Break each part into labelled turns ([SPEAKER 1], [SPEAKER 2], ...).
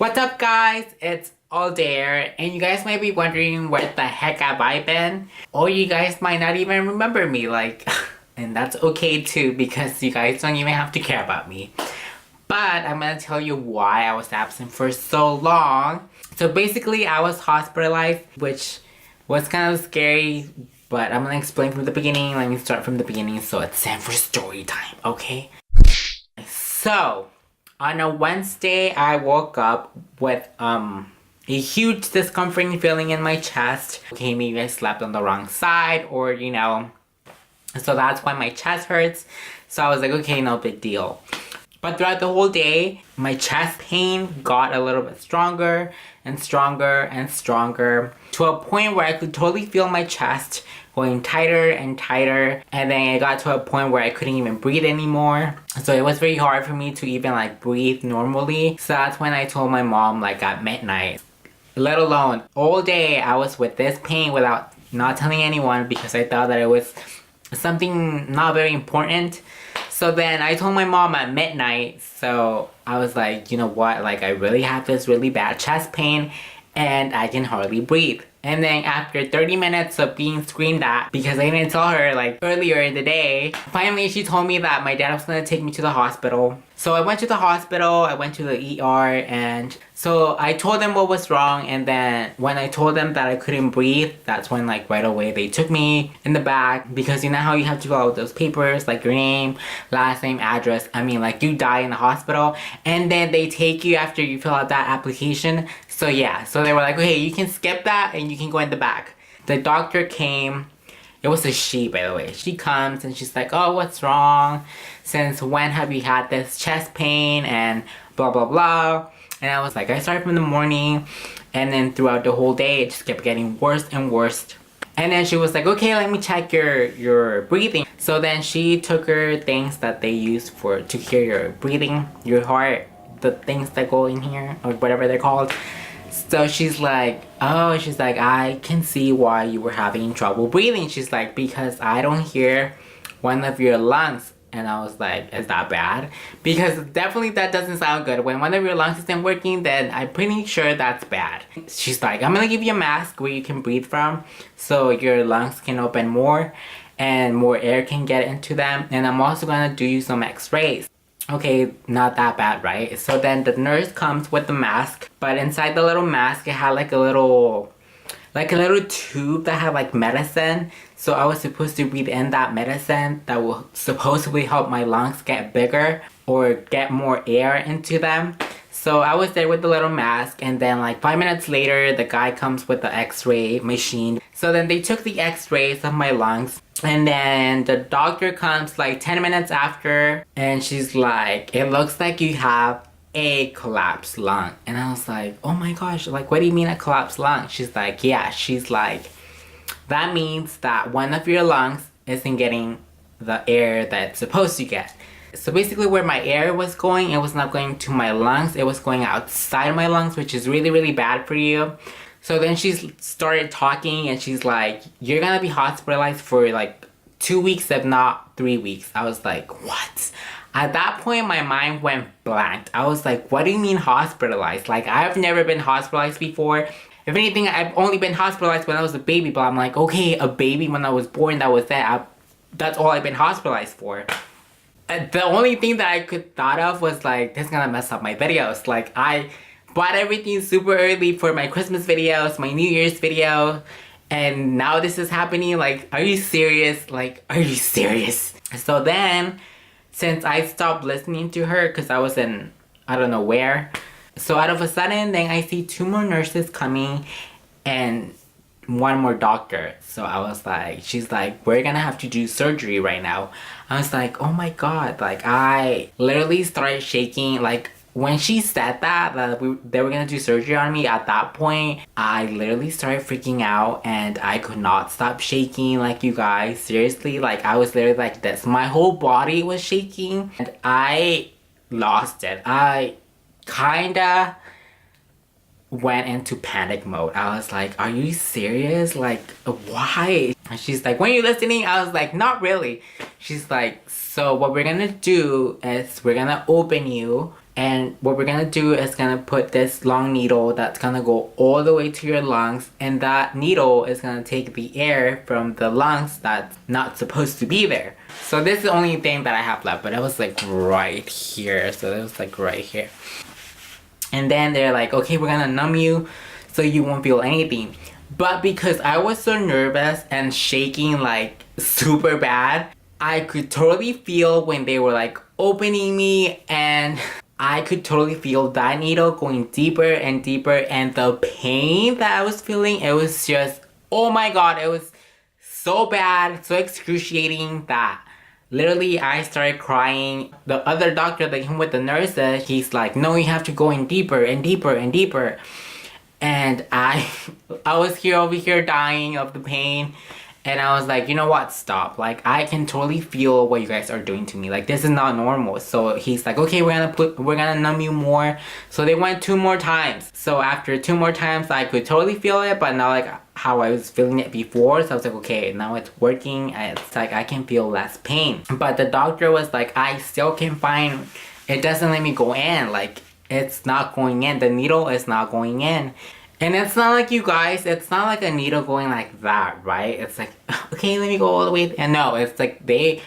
[SPEAKER 1] What's up guys? It's all there and you guys might be wondering where the heck have I been? Or you guys might not even remember me and that's okay too because you guys don't even have to care about me. But I'm gonna tell you why I was absent for so long. So basically I was hospitalized, which was kind of scary, but I'm gonna explain from the beginning. Let me start from the beginning so it's time for story time, okay? So on a Wednesday, I woke up with a huge discomforting feeling in my chest. Okay, maybe I slept on the wrong side or, so that's why my chest hurts. So I was like, okay, no big deal. But throughout the whole day, my chest pain got a little bit stronger and stronger and stronger to a point where I could totally feel my chest going tighter and tighter, and then it got to a point where I couldn't even breathe anymore. So it was very hard for me to even breathe normally. So that's when I told my mom at midnight. Let alone all day I was with this pain without not telling anyone because I thought that it was something not very important. So then I told my mom at midnight. So I was like, you know what, I really have this really bad chest pain and I can hardly breathe. And then after 30 minutes of being screamed at because I didn't tell her earlier in the day, finally she told me that my dad was gonna take me to the hospital. So I went to the hospital, I went to the ER, and so I told them what was wrong, and then when I told them that I couldn't breathe, that's when right away they took me in the back because you know how you have to fill out those papers your name, last name, address. I mean you die in the hospital and then they take you after you fill out that application. So yeah, so they were like, okay, you can skip that and you can go in the back. The doctor came. It was a she, by the way. She comes and she's like, oh, what's wrong? Since when have you had this chest pain and blah, blah, blah. And I was like, I started from the morning and then throughout the whole day, it just kept getting worse and worse. And then she was like, okay, let me check your breathing. So then she took her things that they use to hear your breathing, your heart, the things that go in here or whatever they're called. So she's like, oh, I can see why you were having trouble breathing. She's like, because I don't hear one of your lungs. And I was like, is that bad? Because definitely that doesn't sound good. When one of your lungs isn't working, then I'm pretty sure that's bad. She's like, I'm gonna give you a mask where you can breathe from so your lungs can open more and more air can get into them. And I'm also gonna do you some x-rays. Okay, not that bad, right? So then the nurse comes with the mask, but inside the little mask it had a little tube that had medicine. So I was supposed to breathe in that medicine that will supposedly help my lungs get bigger or get more air into them. So I was there with the little mask, and then 5 minutes later the guy comes with the x-ray machine. So then they took the x-rays of my lungs, and then the doctor comes 10 minutes after and she's like, it looks like you have a collapsed lung. And I was like, oh my gosh, what do you mean a collapsed lung? She's like, yeah. She's like, that means that one of your lungs isn't getting the air that it's supposed to get. So basically where my air was going, it was not going to my lungs, it was going outside my lungs, which is really, really bad for you. So then she started talking and she's like, you're gonna be hospitalized for 2 weeks, if not 3 weeks. I was like, what? At that point, my mind went blank. I was like, what do you mean hospitalized? I've never been hospitalized before. If anything, I've only been hospitalized when I was a baby, but I'm like, okay, a baby when I was born, that was it. That's all I've been hospitalized for. The only thing that I could thought of was this is gonna mess up my videos. I bought everything super early for my Christmas videos, my New Year's video, and now this is happening. Are you serious? Are you serious? So then, since I stopped listening to her because I was in, I don't know where. So out of a sudden, then I see 2 more nurses coming and 1 more doctor. So I was like, she's like, we're gonna have to do surgery right now. I was like, oh my god. I literally started shaking. When she said that they were gonna do surgery on me, at that point, I literally started freaking out and I could not stop shaking you guys. Seriously, I was literally like this. My whole body was shaking and I lost it. I kinda went into panic mode. I was like, are you serious? Why? And she's like, when are you listening? I was like, not really. She's like, so what we're gonna do is we're gonna open you And what we're gonna do is gonna put this long needle that's gonna go all the way to your lungs, and that needle is gonna take the air from the lungs that's not supposed to be there. So this is the only thing that I have left, but it was like right here. So it was like right here. And then they're like, okay, we're gonna numb you so you won't feel anything. But because I was so nervous and shaking like super bad, I could totally feel when they were like opening me, and I could totally feel that needle going deeper and deeper, and the pain that I was feeling, it was just, oh my god, it was so bad, so excruciating that literally I started crying. The other doctor that came with the nurses, he's like, no, you have to go in deeper and deeper and deeper. And I was here over here dying of the pain. And I was like, you know what, stop. Like, I can totally feel what you guys are doing to me. Like, this is not normal. So he's like, okay, we're gonna numb you more. So they went 2 more times. So after 2 more times, I could totally feel it, but not like how I was feeling it before. So I was like, okay, now it's working. It's like I can feel less pain. But the doctor was like, I still can find, it doesn't let me go in. Like, it's not going in. The needle is not going in. And it's not like, you guys, it's not like a needle going like that, right? It's like, okay, let me go all the way. And no, it's like they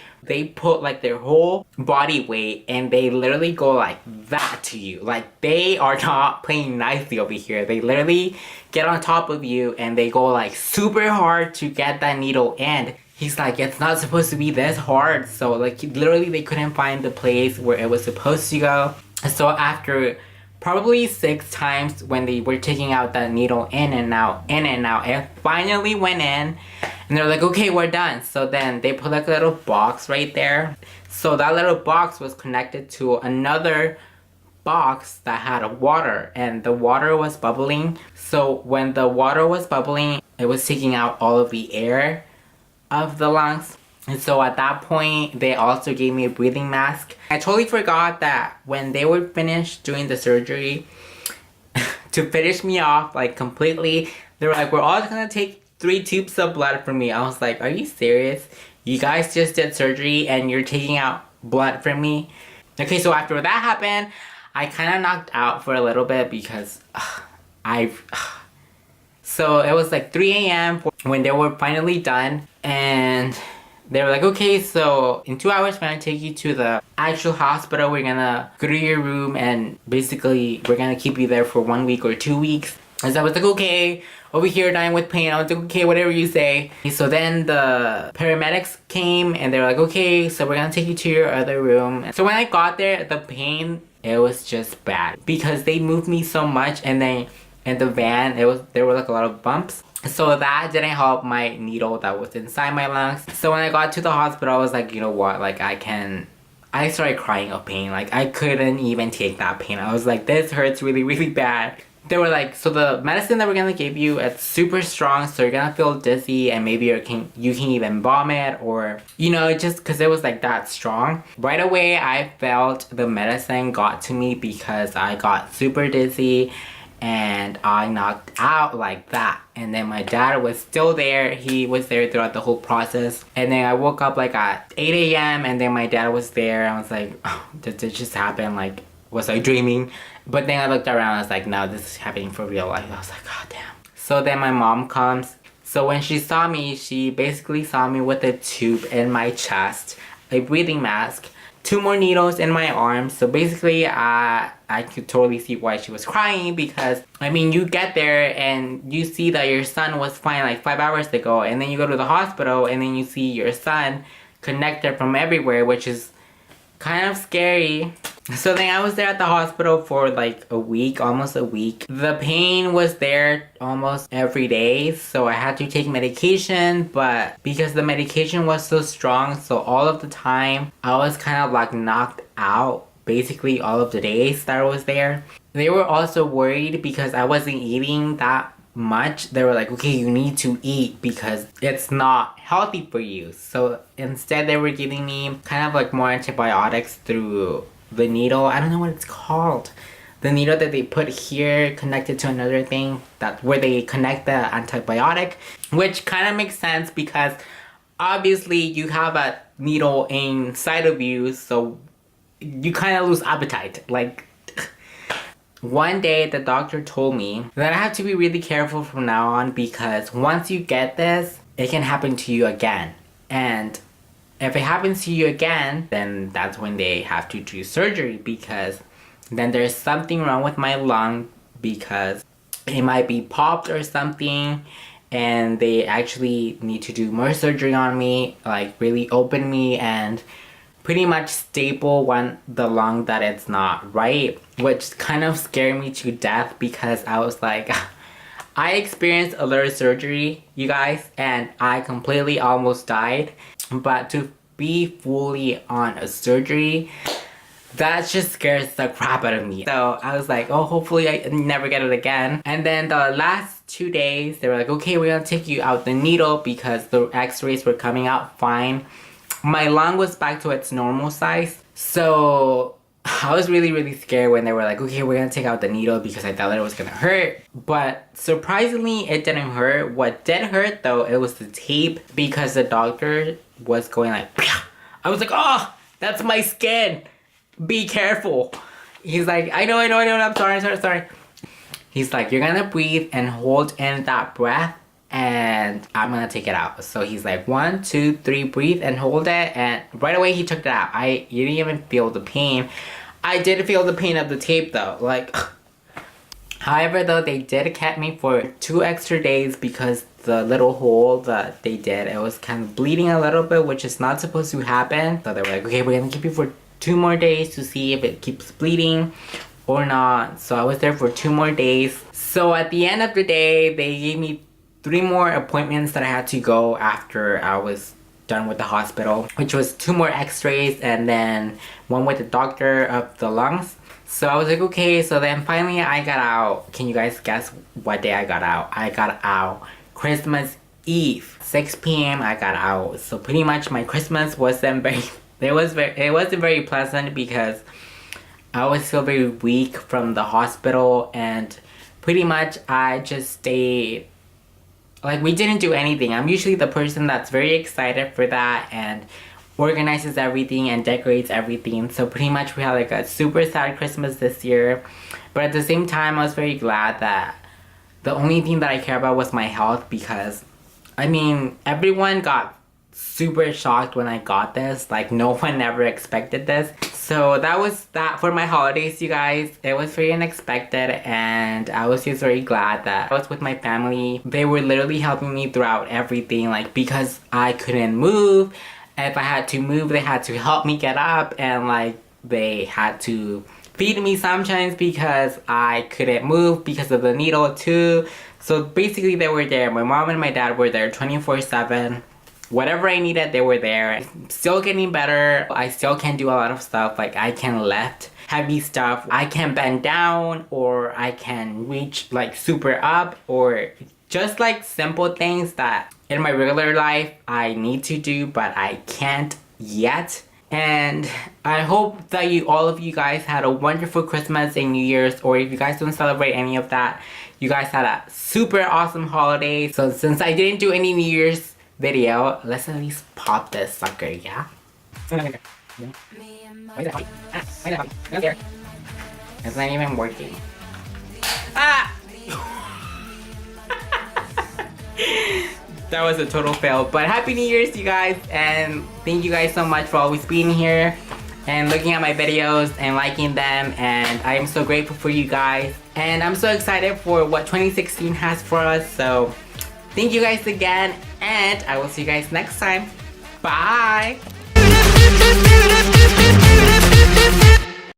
[SPEAKER 1] put like their whole body weight and they literally go like that to you. Like, they are not playing nicely over here. They literally get on top of you and they go like super hard to get that needle in. He's like, it's not supposed to be this hard. So like, literally they couldn't find the place where it was supposed to go. So after probably 6 times when they were taking out that needle in and out, it finally went in. And they're like, okay, we're done. So then they put like a little box right there. So that little box was connected to another box that had water, and the water was bubbling. So when the water was bubbling, it was taking out all of the air of the lungs. And so at that point, they also gave me a breathing mask. I totally forgot that when they were finished doing the surgery, to finish me off like completely, they were like, we're all gonna take 3 tubes of blood from me. I was like, are you serious? You guys just did surgery and you're taking out blood from me? Okay, so after that happened, I kind of knocked out for a little bit because so it was like 3 a.m. when they were finally done, and they were like, okay, so in 2 hours, we're gonna take you to the actual hospital. We're gonna go to your room and basically we're gonna keep you there for 1 week or 2 weeks. And so I was like, okay, over here dying with pain. I was like, okay, whatever you say. So then the paramedics came and they were like, okay, so we're gonna take you to your other room. So when I got there, the pain, it was just bad because they moved me so much, and then in the van, there were like a lot of bumps. So that didn't help my needle that was inside my lungs. So when I got to the hospital, I was like, you know what, like I started crying of pain. Like, I couldn't even take that pain. I was like, this hurts really, really bad. They were like, so the medicine that we're gonna give you, it's super strong, so you're gonna feel dizzy and maybe you can even vomit, or, you know, just because it was like that strong. Right away, I felt the medicine got to me because I got super dizzy and I knocked out like that. And then my dad was still there. He was there throughout the whole process. And then I woke up like at 8 a.m. and then my dad was there. I was like, oh, did this just happen? Like, was I dreaming? But then I looked around, I was like, no, this is happening for real life. I was like, god damn. So then my mom comes. So when she saw me, she basically saw me with a tube in my chest, a breathing mask, 2 more needles in my arms. So basically, I could totally see why she was crying, because, I mean, you get there and you see that your son was fine like 5 hours ago, and then you go to the hospital and then you see your son connected from everywhere, which is kind of scary. So then I was there at the hospital for like a week, almost a week. The pain was there almost every day, so I had to take medication, but because the medication was so strong, so all of the time I was kind of like knocked out basically all of the days that I was there. They were also worried because I wasn't eating that much. They were like, okay, you need to eat because it's not healthy for you. So instead they were giving me kind of like more antibiotics through the needle. I don't know what it's called. The needle that they put here connected to another thing, that where they connect the antibiotic, which kind of makes sense because obviously you have a needle inside of you, so you kind of lose appetite. Like, one day the doctor told me that I have to be really careful from now on because once you get this, it can happen to you again. And if it happens to you again, then that's when they have to do surgery because then there's something wrong with my lung because it might be popped or something, and they actually need to do more surgery on me, like really open me and pretty much staple the lung that it's not right, which kind of scared me to death because I was like, I experienced a little surgery, you guys, and I completely almost died. But to be fully on a surgery, that just scares the crap out of me. So I was like, oh, hopefully I never get it again. And then the last 2 days, they were like, okay, we're gonna take you out the needle because the x-rays were coming out fine. My lung was back to its normal size. So I was really, really scared when they were like, okay, we're gonna take out the needle because I thought that it was gonna hurt. But surprisingly, it didn't hurt. What did hurt though, it was the tape because the doctor was going like, I was like, oh, that's my skin. Be careful. He's like, I know, I'm sorry. He's like, you're gonna breathe and hold in that breath and I'm gonna take it out. So he's like, 1, 2, 3, breathe and hold it. And right away he took it out. You didn't even feel the pain. I did feel the pain of the tape though. Like, however though, they did kept me for 2 extra days because the little hole that they did, it was kind of bleeding a little bit, which is not supposed to happen. So they were like, okay, we're gonna keep you for 2 more days to see if it keeps bleeding or not. So I was there for 2 more days. So at the end of the day, they gave me 3 more appointments that I had to go after I was done with the hospital, which was 2 more x-rays and then 1 with the doctor of the lungs. So I was like, okay, so then finally I got out. Can you guys guess what day I got out? I got out Christmas Eve, 6 p.m. I got out. So pretty much my Christmas wasn't very it wasn't very pleasant because I was still very weak from the hospital, and pretty much I just stayed, like, we didn't do anything. I'm usually the person that's very excited for that and organizes everything and decorates everything. So pretty much we had like a super sad Christmas this year, but at the same time I was very glad that the only thing that I care about was my health because, I mean, everyone got super shocked when I got this. Like, no one ever expected this. So that was that for my holidays, you guys. It was very unexpected and I was just very glad that I was with my family. They were literally helping me throughout everything, like, because I couldn't move. If I had to move, they had to help me get up, and like they had to feed me sometimes because I couldn't move because of the needle too. So basically they were there. My mom and my dad were there 24/7. Whatever I needed, they were there. I'm still getting better. I still can do a lot of stuff. Like, I can lift heavy stuff. I can bend down, or I can reach like super up, or just like simple things that in my regular life I need to do but I can't yet. And I hope that all of you guys had a wonderful Christmas and New Year's, or if you guys don't celebrate any of that, you guys had a super awesome holiday. So since I didn't do any New Year's video, let's at least pop this sucker, yeah? It's not even working. Ah! That was a total fail, but happy New Year's, you guys, and thank you guys so much for always being here and looking at my videos and liking them, and I am so grateful for you guys, and I'm so excited for what 2016 has for us. So thank you guys again, and I will see you guys next time. Bye!